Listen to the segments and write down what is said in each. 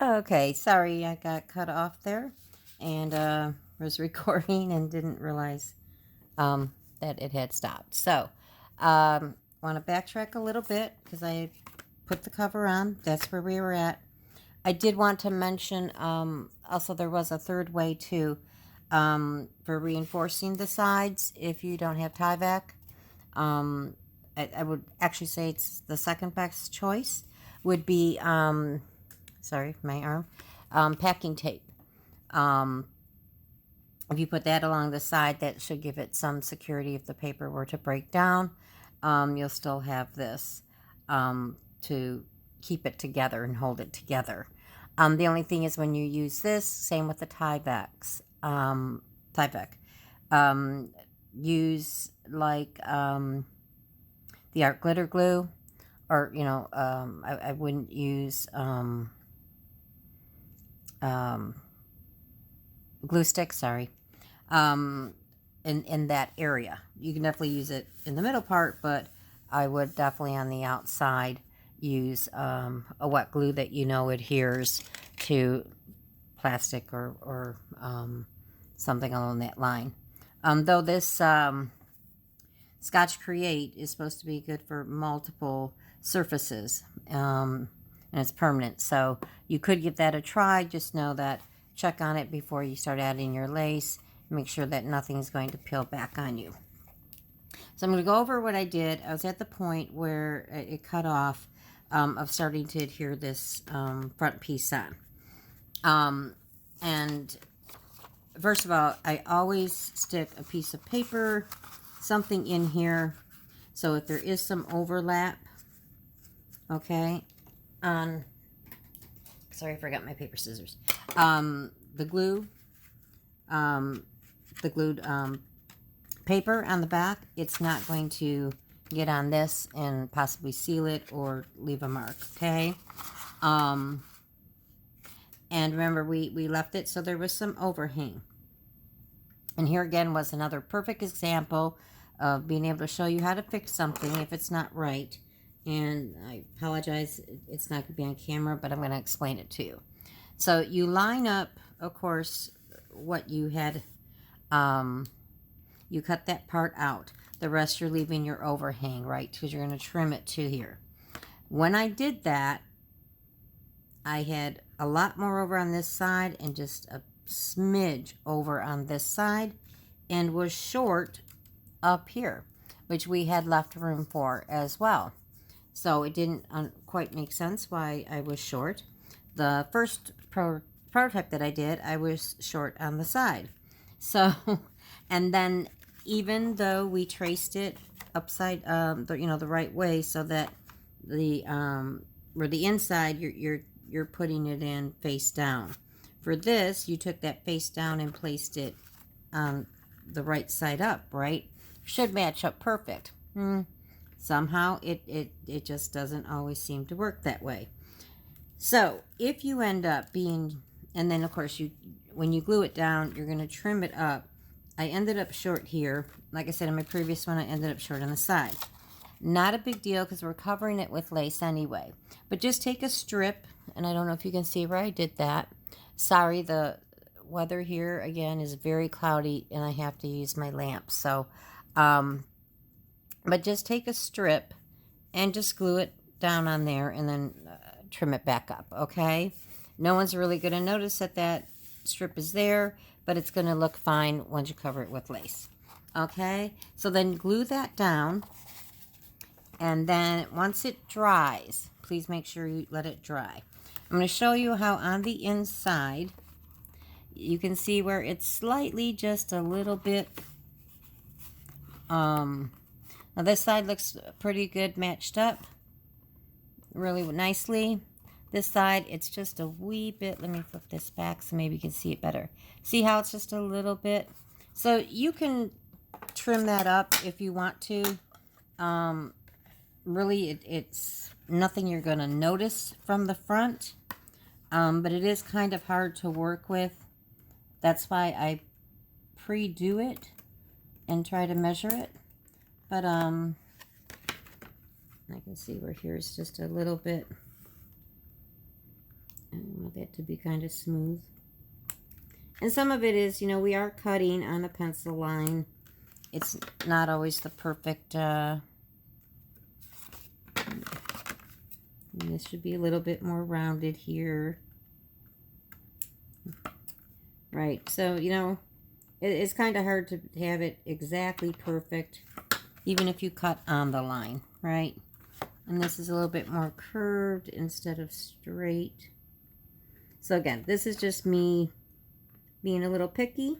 Okay, sorry I got cut off there and was recording and didn't realize that it had stopped. So, want to backtrack a little bit because I put the cover on. That's where we were at. I did want to mention also there was a third way too for reinforcing the sides if you don't have tie back. I would actually say it's the second best choice would be sorry, my arm, packing tape. Um, if you put that along the side, that should give it some security if the paper were to break down. You'll still have this to keep it together and hold it together. The only thing is when you use this, same with the tie backs. Tie back. Use like the art glitter glue, or I wouldn't use glue stick, sorry, in that area. You can definitely use it in the middle part, but I would definitely on the outside use a wet glue that adheres to plastic or something along that line. Though this Scotch Create is supposed to be good for multiple surfaces, and it's permanent. So you could give that a try. Just know that check on it before you start adding your lace. Make sure that nothing's going to peel back on you. So I'm going to go over what I did. I was at the point where it cut off of starting to adhere this front piece on. And first of all, I always stick a piece of paper, something in here, so if there is some overlap, okay, sorry, I forgot my paper scissors. The glue, the glued paper on the back, it's not going to get on this and possibly seal it or leave a mark, okay? And remember, we left it so there was some overhang. And here again was another perfect example of being able to show you how to fix something if it's not right. And I apologize, it's not going to be on camera, but I'm going to explain it to you. So you line up, of course, what you had, you cut that part out. The rest you're leaving your overhang, right? Because you're going to trim it to here. When I did that, I had a lot more over on this side and just a smidge over on this side, and was short up here, which we had left room for as well. So it didn't quite make sense why I was short. The first prototype that I did, I was short on the side. So, and then even though we traced it upside, the right way, so that the where the inside you're putting it in face down. For this, you took that face down and placed it on the right side up, right? Should match up perfect. Somehow it just doesn't always seem to work that way. So if you end up being, and then of course when you glue it down, you're going to trim it up. I ended up short here. Like I said in my previous one, I ended up short on the side. Not a big deal because we're covering it with lace anyway. But just take a strip, and I don't know if you can see where I did that. Sorry, the weather here again is very cloudy and I have to use my lamp. So, but just take a strip and just glue it down on there and then trim it back up, okay? No one's really going to notice that strip is there, but it's going to look fine once you cover it with lace, okay? So then glue that down, and then once it dries, please make sure you let it dry. I'm going to show you how on the inside, you can see where it's slightly just a little bit, now this side looks pretty good matched up, really nicely. This side, it's just a wee bit, let me flip this back so maybe you can see it better. See how it's just a little bit? So you can trim that up if you want to. Really, it's nothing you're going to notice from the front, but it is kind of hard to work with. That's why I pre-do it and try to measure it. But I can see where here's just a little bit. I don't know if that to be kind of smooth. And some of it is, you know, we are cutting on a pencil line. It's not always the perfect, this should be a little bit more rounded here. Right, so, you know, it's kind of hard to have it exactly perfect, even if you cut on the line, right? And this is a little bit more curved instead of straight. So again, this is just me being a little picky.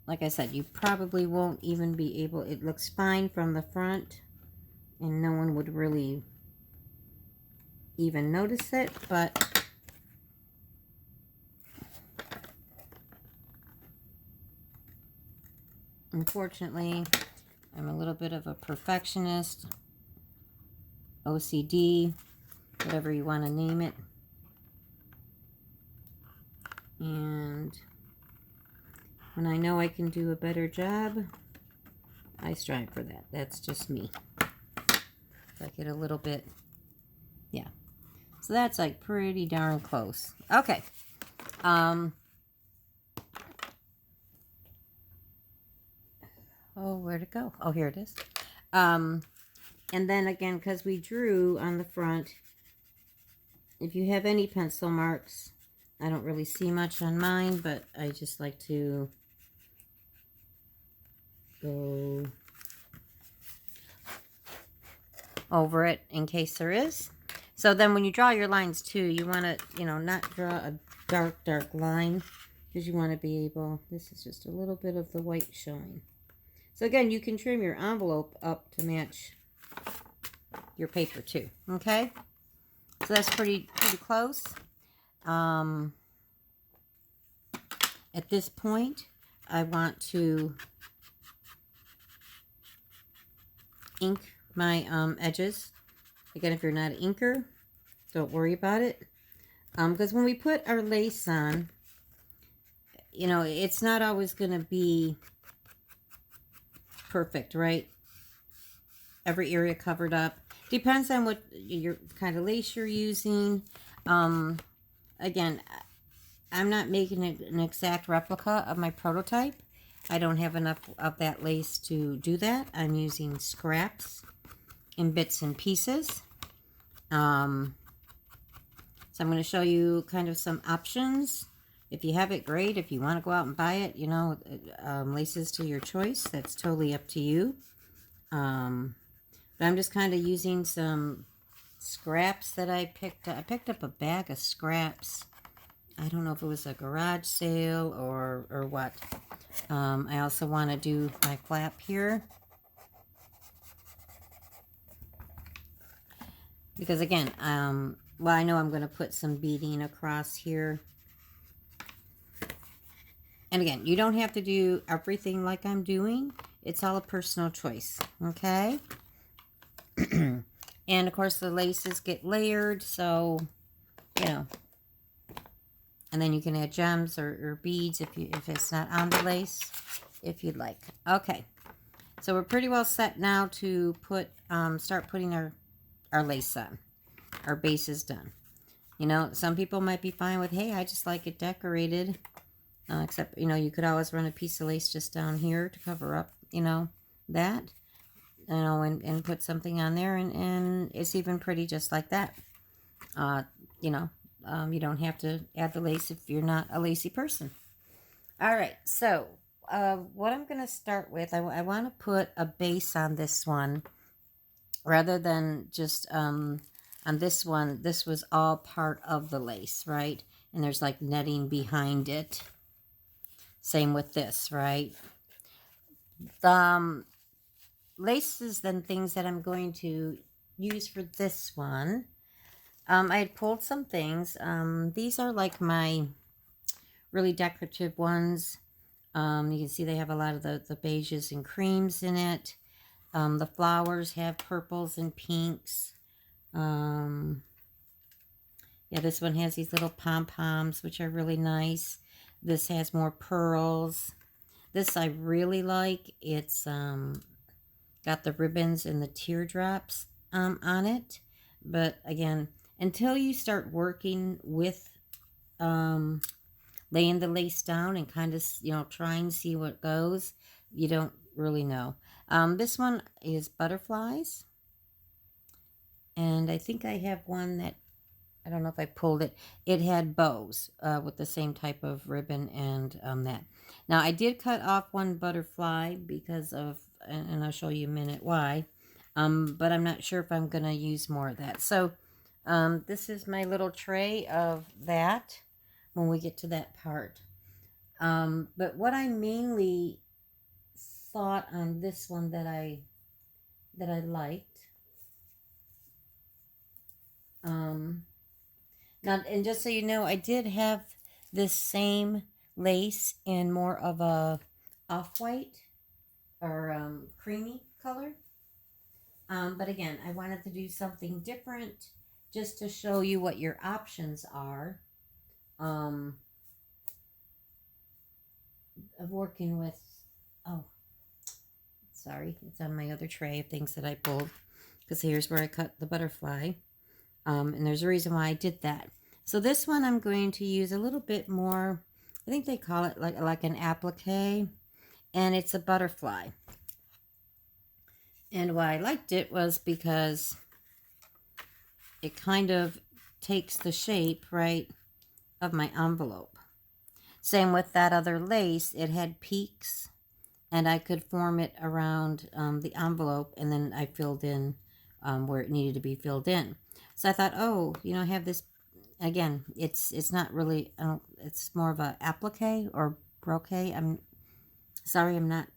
Like I said, you probably won't even be able, it looks fine from the front, and no one would really even notice it, but unfortunately, I'm a little bit of a perfectionist, OCD, whatever you want to name it. And when I know I can do a better job, I strive for that. That's just me. So I get a little bit, yeah. So that's like pretty darn close. Okay. Oh, where'd it go? Oh, here it is. And then again, because we drew on the front, if you have any pencil marks, I don't really see much on mine, but I just like to go over it in case there is. So then when you draw your lines too, you want to, you know, not draw a dark line, because you want to be able, this is just a little bit of the white showing. So again, you can trim your envelope up to match your paper too, okay? So that's pretty close. At this point, I want to ink my edges. Again, if you're not an inker, don't worry about it. Because when we put our lace on, you know, it's not always going to be perfect, right? Every area covered up. Depends on what your kind of lace you're using. Again, I'm not making an exact replica of my prototype. I don't have enough of that lace to do that. I'm using scraps in bits and pieces. So I'm going to show you kind of some options. If you have it, great. If you want to go out and buy it, you know, laces to your choice. That's totally up to you. But I'm just kind of using some scraps that I picked up. I picked up a bag of scraps. I don't know if it was a garage sale or what. I also want to do my flap here. Because again, well, I know I'm going to put some beading across here. And again, you don't have to do everything like I'm doing. It's all a personal choice, okay? And of course, the laces get layered, so, you know. And then you can add gems or beads if it's not on the lace, if you'd like. Okay, so we're pretty well set now to put start putting our lace on. Our base is done. You know, some people might be fine with, hey, I just like it decorated. Except, you know, you could always run a piece of lace just down here to cover up, you know, that. You know, and put something on there, and it's even pretty just like that. You know, you don't have to add the lace if you're not a lacy person. All right, so what I'm going to start with, I want to put a base on this one rather than just on this one. This was all part of the lace, right? And there's like netting behind it. Same with this, right? The laces and things that I'm going to use for this one, I had pulled some things. These are like my really decorative ones. You can see they have a lot of the beiges and creams in it. The flowers have purples and pinks. Yeah, this one has these little pom-poms, which are really nice. This has more pearls. This I really like. It's got the ribbons and the teardrops on it. But again, until you start working with laying the lace down and kind of, try and see what goes, you don't really know. This one is butterflies. And I think I have one that, I don't know if I pulled it. It had bows with the same type of ribbon and that. Now, I did cut off one butterfly because of, and I'll show you in a minute why. But I'm not sure if I'm going to use more of that. So, this is my little tray of that when we get to that part. But what I mainly thought on this one that I liked, now, and just so you know, I did have this same lace in more of a off-white or creamy color. But again, I wanted to do something different just to show you what your options are of working with, oh, sorry, it's on my other tray of things that I pulled, because here's where I cut the butterfly. And there's a reason why I did that. So this one I'm going to use a little bit more, I think they call it like an applique, and it's a butterfly. And why I liked it was because it kind of takes the shape, right, of my envelope. Same with that other lace, it had peaks, and I could form it around the envelope, and then I filled in where it needed to be filled in. So I thought, oh, I have this, again, it's not really, it's more of a applique or brocade. I'm sorry, I'm not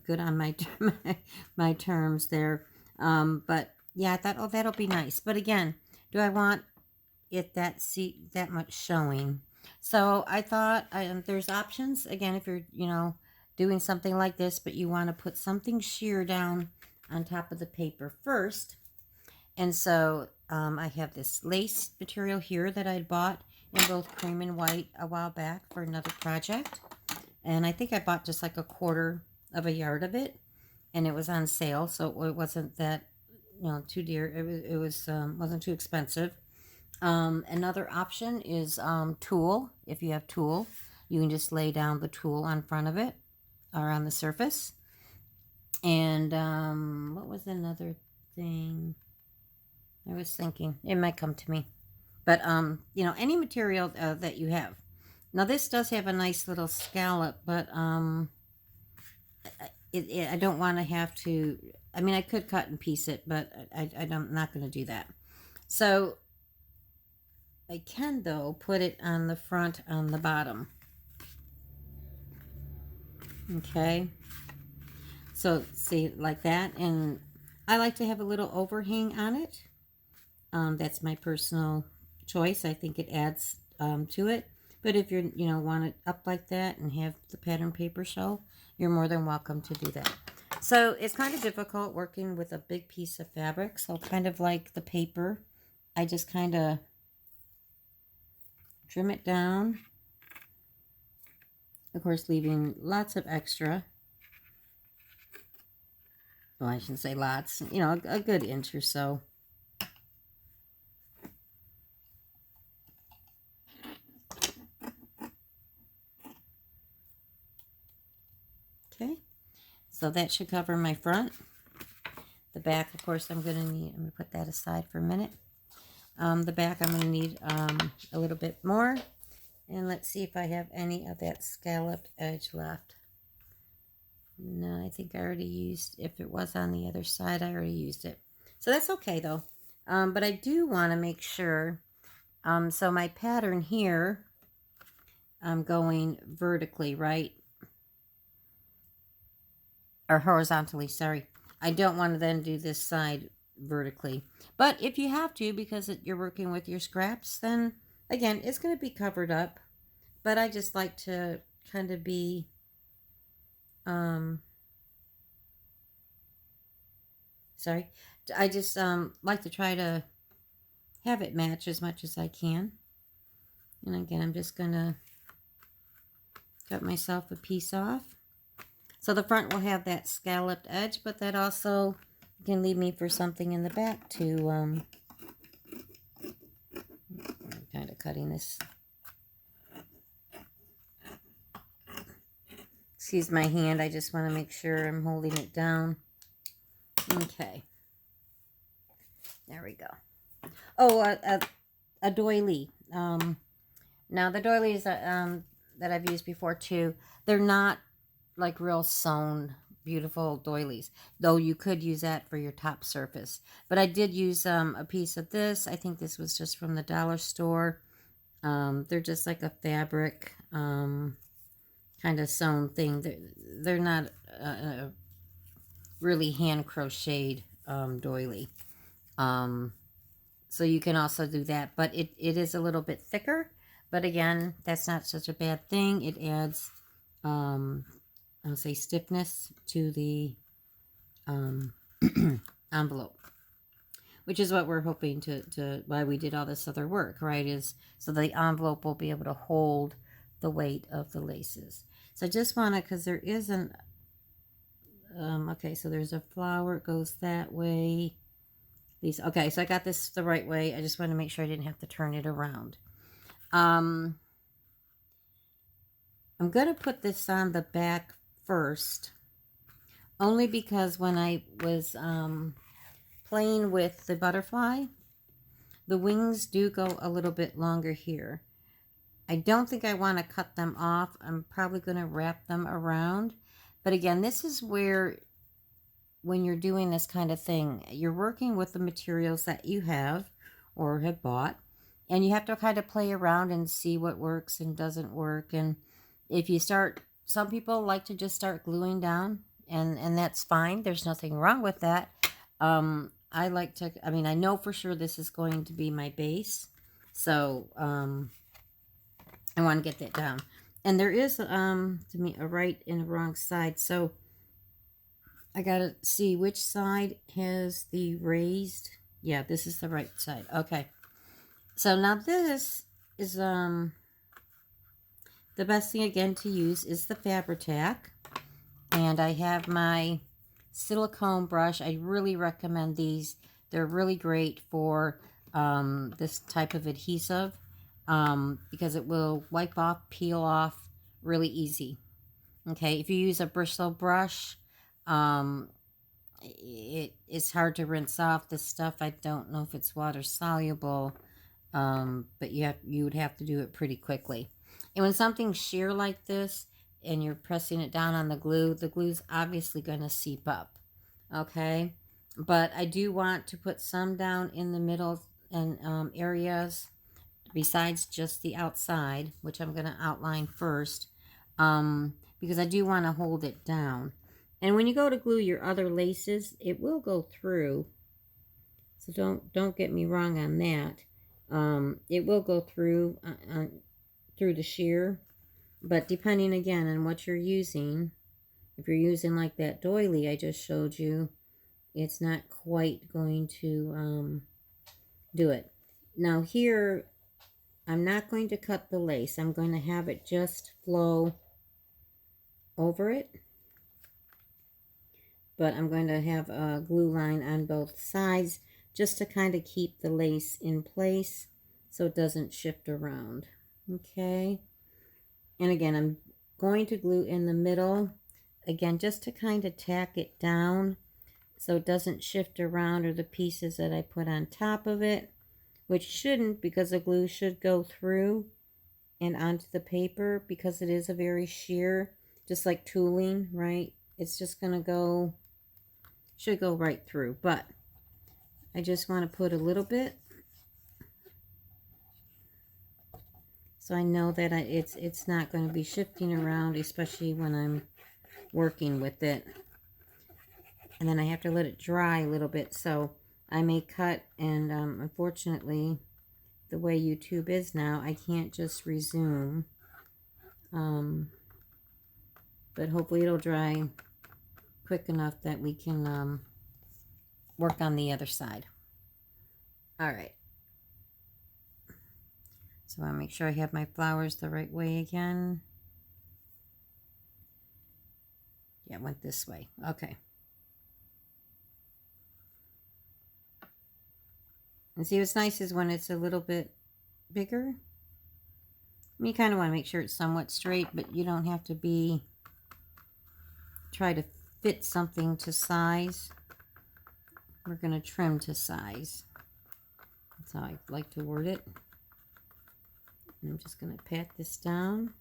good on my my terms there. But yeah, I thought, oh, that'll be nice. But again, do I want it that much showing? So I thought there's options. Again, if you're, doing something like this, but you want to put something sheer down on top of the paper first. And so I have this lace material here that I bought in both cream and white a while back for another project. And I think I bought just like 1/4 of a yard of it, and it was on sale, so it wasn't that, too dear. It was wasn't too expensive. Another option is tulle. If you have tulle, you can just lay down the tulle on front of it or on the surface. And what was another thing I was thinking? It might come to me. But any material that you have. Now this does have a nice little scallop, but I don't want to have to. I mean, I could cut and piece it, but I'm not going to do that. So I can, though, put it on the front, on the bottom. Okay. So see, like that, and I like to have a little overhang on it. That's my personal choice. I think it adds to it. But if you're, want it up like that and have the pattern paper show, you're more than welcome to do that. So it's kind of difficult working with a big piece of fabric. So kind of like the paper, I just kind of trim it down. Of course, leaving lots of extra. Well, I shouldn't say lots, a good inch or so. Okay, so that should cover my front. The back, of course, I'm going to put that aside for a minute. The back, I'm going to need a little bit more. And let's see if I have any of that scalloped edge left. No, I think I already used, if it was on the other side, I already used it. So that's okay, though. But I do want to make sure, so my pattern here, I'm going vertically, right? Or horizontally, sorry. I don't want to then do this side vertically. But if you have to, because you're working with your scraps, then again, it's going to be covered up. But I just like to kind of be, sorry. I just like to try to have it match as much as I can. And again, I'm just going to cut myself a piece off. So the front will have that scalloped edge, but that also can leave me for something in the back to, I'm kind of cutting this. Excuse my hand, I just want to make sure I'm holding it down. Okay. There we go. Oh, a doily. Now the doilies that I've used before too, they're not like real sewn beautiful doilies, though you could use that for your top surface. But I did use a piece of this. I think this was just from the dollar store. They're just like a fabric kind of sewn thing. They're not really hand crocheted doily. So you can also do that, but it is a little bit thicker. But again, that's not such a bad thing. It adds, I'll say, stiffness to the envelope, which is what we're hoping to why we did all this other work, right? Is so the envelope will be able to hold the weight of the laces. So I just want to, because there isn't, okay, so there's a flower, it goes that way. Okay, so I got this the right way. I just wanted to make sure I didn't have to turn it around. I'm going to put this on the back first, only because when I was playing with the butterfly, the wings do go a little bit longer here. I don't think I want to cut them off. I'm probably going to wrap them around. But again, this is where, when you're doing this kind of thing, you're working with the materials that you have or have bought, and you have to kind of play around and see what works and doesn't work. And if you start, some people like to just start gluing down, and that's fine. There's nothing wrong with that. I like to, I mean, I know for sure this is going to be my base, so I want to get that down. And there is, to me, a right and a wrong side, so I gotta see which side has the raised. Yeah, this is the right side. Okay. So now this is the best thing again to use is the Fabri-Tac. And I have my silicone brush. I really recommend these. They're really great for this type of adhesive because it will wipe off, peel off really easy. Okay, if you use a bristle brush, it's hard to rinse off this stuff. I don't know if it's water soluble, but you would have to do it pretty quickly. And when something's sheer like this and you're pressing it down on the glue's obviously going to seep up. Okay, but I do want to put some down in the middle and areas besides just the outside, which I'm going to outline first, because I do want to hold it down. And when you go to glue your other laces, it will go through. So don't get me wrong on that. It will go through through the sheer, but depending again on what you're using, if you're using like that doily I just showed you, it's not quite going to do it. Now here, I'm not going to cut the lace. I'm going to have it just flow over it. But I'm going to have a glue line on both sides just to kind of keep the lace in place so it doesn't shift around. Okay. And again, I'm going to glue in the middle, again, just to kind of tack it down so it doesn't shift around, or the pieces that I put on top of it, which shouldn't, because the glue should go through and onto the paper because it is a very sheer, just like tooling, right? It's just going to go, should go right through, but I just want to put a little bit so I know that it's not going to be shifting around, especially when I'm working with it. And then I have to let it dry a little bit, so I may cut, and unfortunately, the way YouTube is now, I can't just resume. But hopefully it'll dry quick enough that we can work on the other side. All right. So I want to make sure I have my flowers the right way again. Yeah, it went this way. Okay. And see, what's nice is when it's a little bit bigger. You kind of want to make sure it's somewhat straight, but you don't have to try to fit something to size. We're going to trim to size. That's how I like to word it. And I'm just going to pat this down.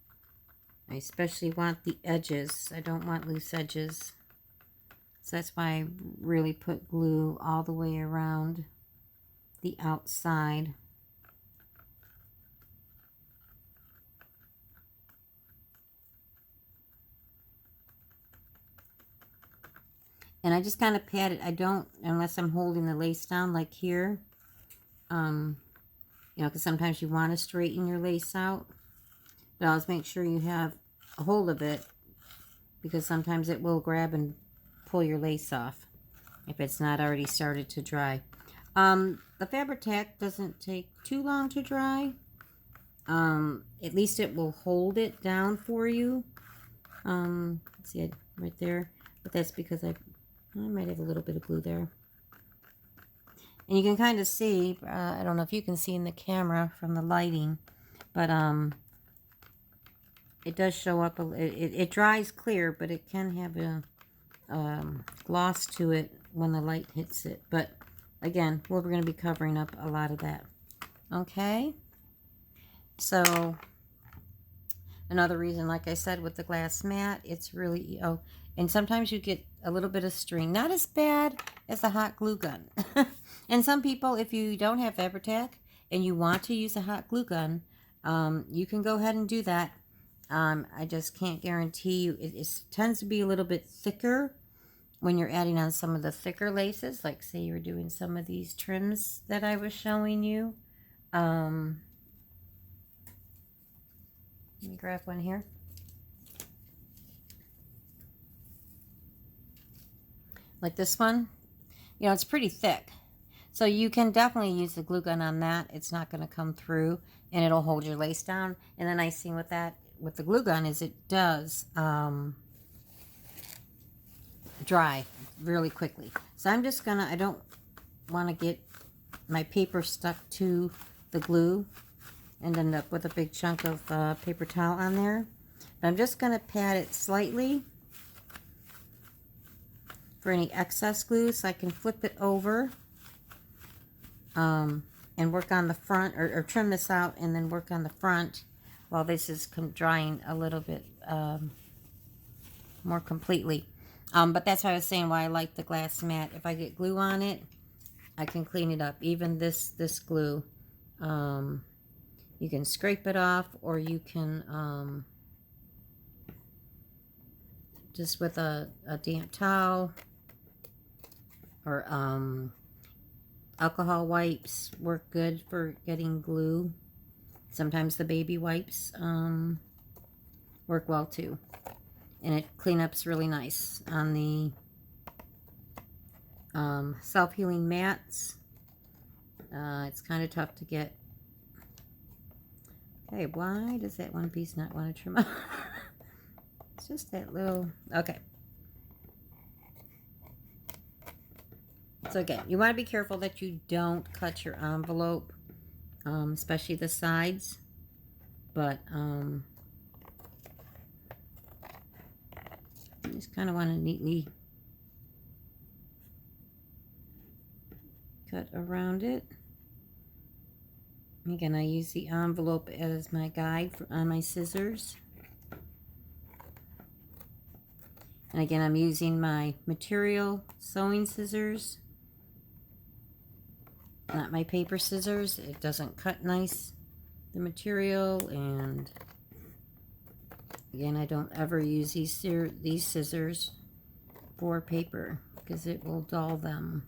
I especially want the edges. I don't want loose edges. So that's why I really put glue all the way around the outside. And I just kind of pat it. I don't, unless I'm holding the lace down like here. You know, because sometimes you want to straighten your lace out. But always make sure you have a hold of it, because sometimes it will grab and pull your lace off if it's not already started to dry. The fabric tack doesn't take too long to dry. At least it will hold it down for you. See it right there, but that's because I might have a little bit of glue there. And you can kind of see, I don't know if you can see in the camera from the lighting, but it does show up, it dries clear, but it can have a gloss to it when the light hits it. But again, we're going to be covering up a lot of that. Okay, so another reason, like I said, with the glass mat, it's really, and sometimes you get a little bit of string. Not as bad as a hot glue gun. And some people, if you don't have Fabri-Tac and you want to use a hot glue gun, you can go ahead and do that. I just can't guarantee you. It tends to be a little bit thicker when you're adding on some of the thicker laces. Like say you're doing some of these trims that I was showing you. Let me grab one here. Like this one, you know, it's pretty thick. So you can definitely use the glue gun on that. It's not going to come through and it'll hold your lace down. And the nice thing with that, with the glue gun, is it does dry really quickly. So I'm just going to, I don't want to get my paper stuck to the glue and end up with a big chunk of paper towel on there. But I'm just going to pat it slightly for any excess glue, so I can flip it over and work on the front, or trim this out and then work on the front while this is drying a little bit more completely. But that's why I was saying why I like the glass mat. If I get glue on it, I can clean it up. Even this glue, you can scrape it off, or you can just with a damp towel, or alcohol wipes work good for getting glue. Sometimes the baby wipes work well too, and it cleanups really nice on the self-healing mats. It's kind of tough to get. Okay, why does that one piece not want to trim out? It's just that little, okay. So again, you want to be careful that you don't cut your envelope, especially the sides. But you just kind of want to neatly cut around it. Again, I use the envelope as my guide on my scissors. And again, I'm using my material sewing scissors, not my paper scissors. It doesn't cut nice, the material. And again, I don't ever use these scissors for paper because it will dull them.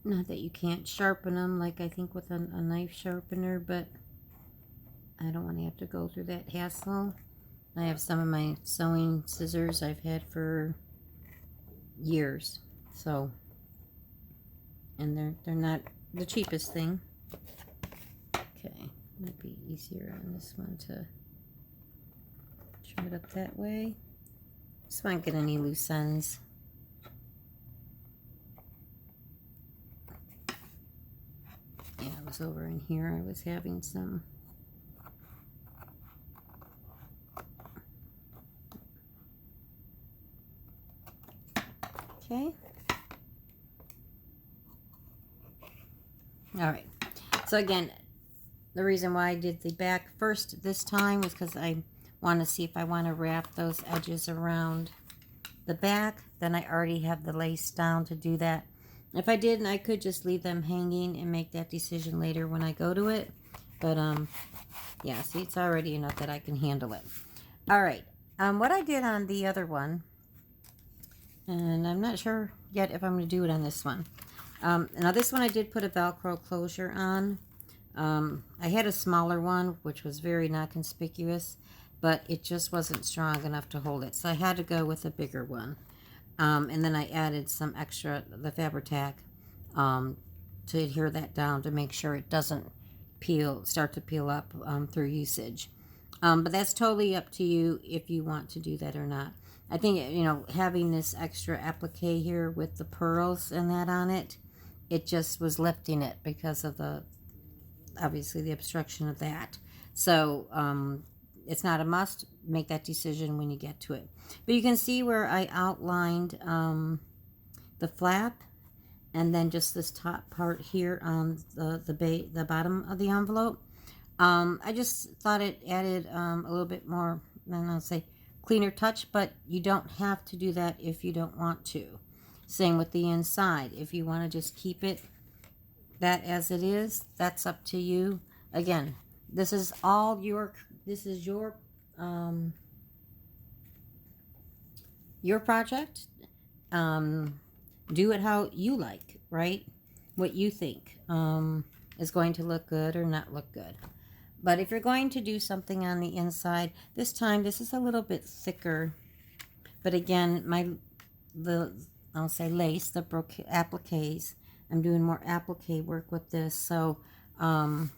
Not that you can't sharpen them like I think with a knife sharpener, but I don't want to have to go through that hassle. I have some of my sewing scissors I've had for years, so, and they're not the cheapest thing. Okay, might be easier on this one to trim it up that way. Just won't get any loose ends. was over in here. I was having some. Okay. All right. So again, the reason why I did the back first this time was because I want to see if I want to wrap those edges around the back. Then I already have the lace down to do that. If I didn't, I could just leave them hanging and make that decision later when I go to it. But yeah, see, it's already enough that I can handle it. All right. What I did on the other one, and I'm not sure yet if I'm going to do it on this one. Now this one I did put a Velcro closure on. I had a smaller one, which was very not conspicuous, but it just wasn't strong enough to hold it. So I had to go with a bigger one. And then I added some extra, the Fabri-Tac, to adhere that down to make sure it doesn't start to peel up through usage. But that's totally up to you if you want to do that or not. I think, you know, having this extra applique here with the pearls and that on it, it just was lifting it because of the, obviously, the obstruction of that. So it's not a must. Make that decision when you get to it. But you can see where I outlined the flap, and then just this top part here on the bottom of the envelope. I just thought it added a little bit more, I don't know, say cleaner touch, but you don't have to do that if you don't want to. Same with the inside. If you want to just keep it that as it is, that's up to you. Again, this is all your project. Do it how you like, right? What you think is going to look good or not look good. But if you're going to do something on the inside, this time this is a little bit thicker. But again, I'll say lace, the appliques. I'm doing more applique work with this, so my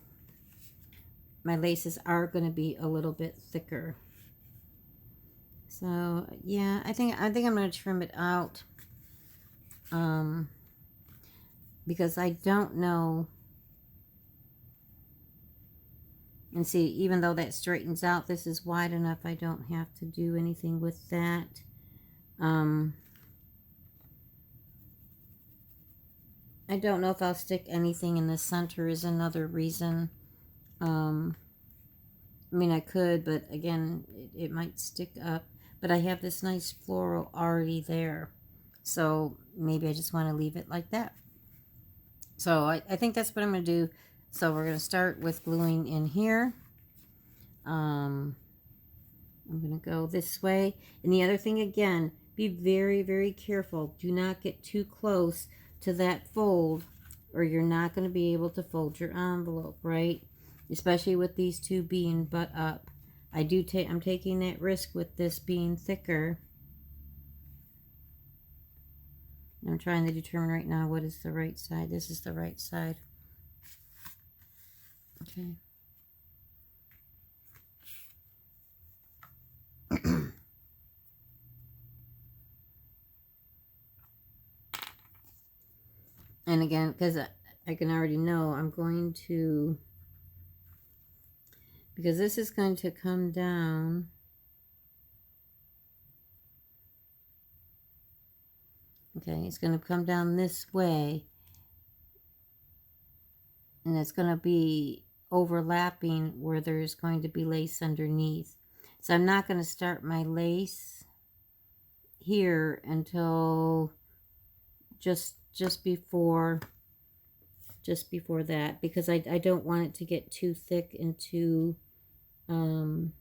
laces are going to be a little bit thicker. So yeah, I think I'm going to trim it out because I don't know. And see, even though that straightens out, this is wide enough. I don't have to do anything with that. I don't know if I'll stick anything in the center is another reason. I mean, I could, but again, it might stick up. But I have this nice floral already there. So maybe I just want to leave it like that. So I think that's what I'm going to do. So we're going to start with gluing in here. I'm going to go this way. And the other thing, again, be very, very careful. Do not get too close to that fold, or you're not going to be able to fold your envelope, right? Especially with these two being butt up. I'm taking that risk with this being thicker. I'm trying to determine right now what is the right side. This is the right side. Okay. And again, because I can already know, I'm going to, because this is going to come down. Okay, it's going to come down this way. And it's going to be overlapping where there's going to be lace underneath. So I'm not going to start my lace here until just before that, because I don't want it to get too thick and too I'll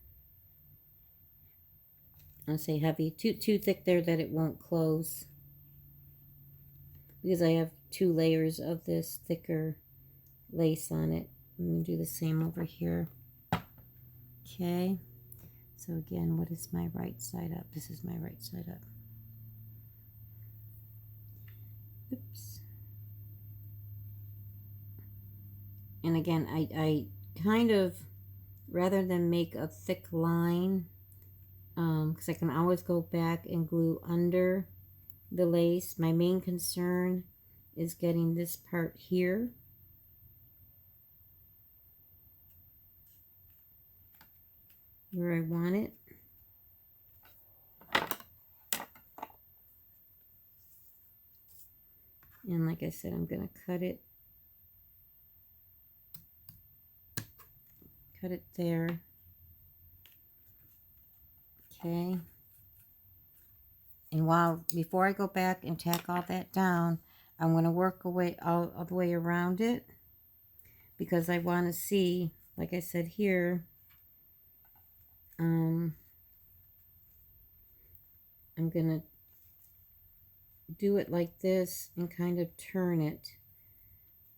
say heavy, too thick there that it won't close, because I have 2 layers of this thicker lace on it. I'm going to do the same over here. Okay, so again, what is my right side up? This is my right side up. Oops. And again, I kind of, rather than make a thick line, because I can always go back and glue under the lace. My main concern is getting this part here. where I want it. And like I said, I'm going to cut it there. Okay. And before I go back and tack all that down, I'm going to work away all the way around it, because I want to see, like I said here, I'm going to do it like this and kind of turn it.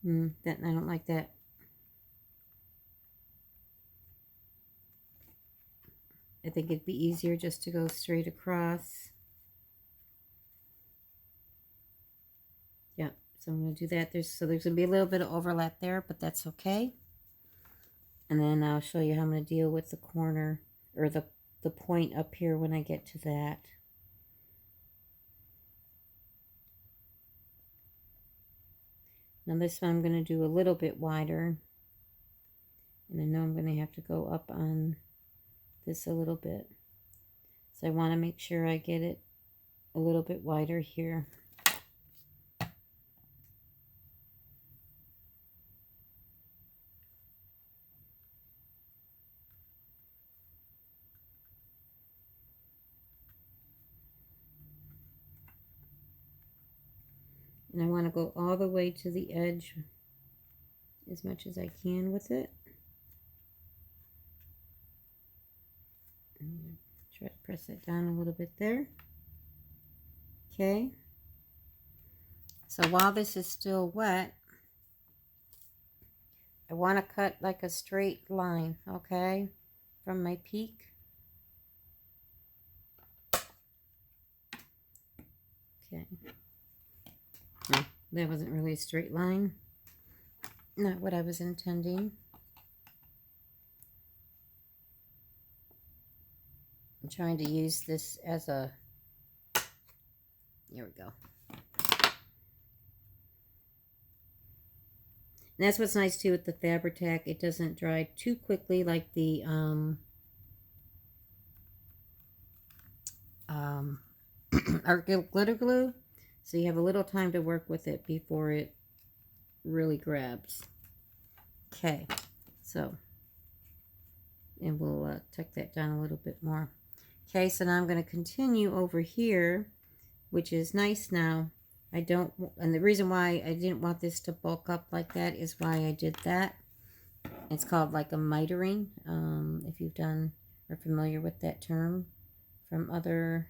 That I don't like that. I think it'd be easier just to go straight across. Yeah, so I'm going to do that. There's going to be a little bit of overlap there, but that's okay. And then I'll show you how I'm going to deal with the corner, or the point up here when I get to that. Now this one I'm going to do a little bit wider. And I know I'm going to have to go up on this a little bit. So I want to make sure I get it a little bit wider here. And I want to go all the way to the edge as much as I can with it. I'm going to try to press it down a little bit there. Okay. So while this is still wet, I want to cut like a straight line, okay, from my peak. Okay. No, that wasn't really a straight line. Not what I was intending. I'm trying to use this as a, here we go. And that's what's nice too with the Fabri-Tac. It doesn't dry too quickly like the our glitter glue. So you have a little time to work with it before it really grabs. Okay, so, and we'll tuck that down a little bit more. Okay, so now I'm going to continue over here, which is nice now. I don't, and the reason why I didn't want this to bulk up like that is why I did that. It's called like a mitering, if you've done or familiar with that term from other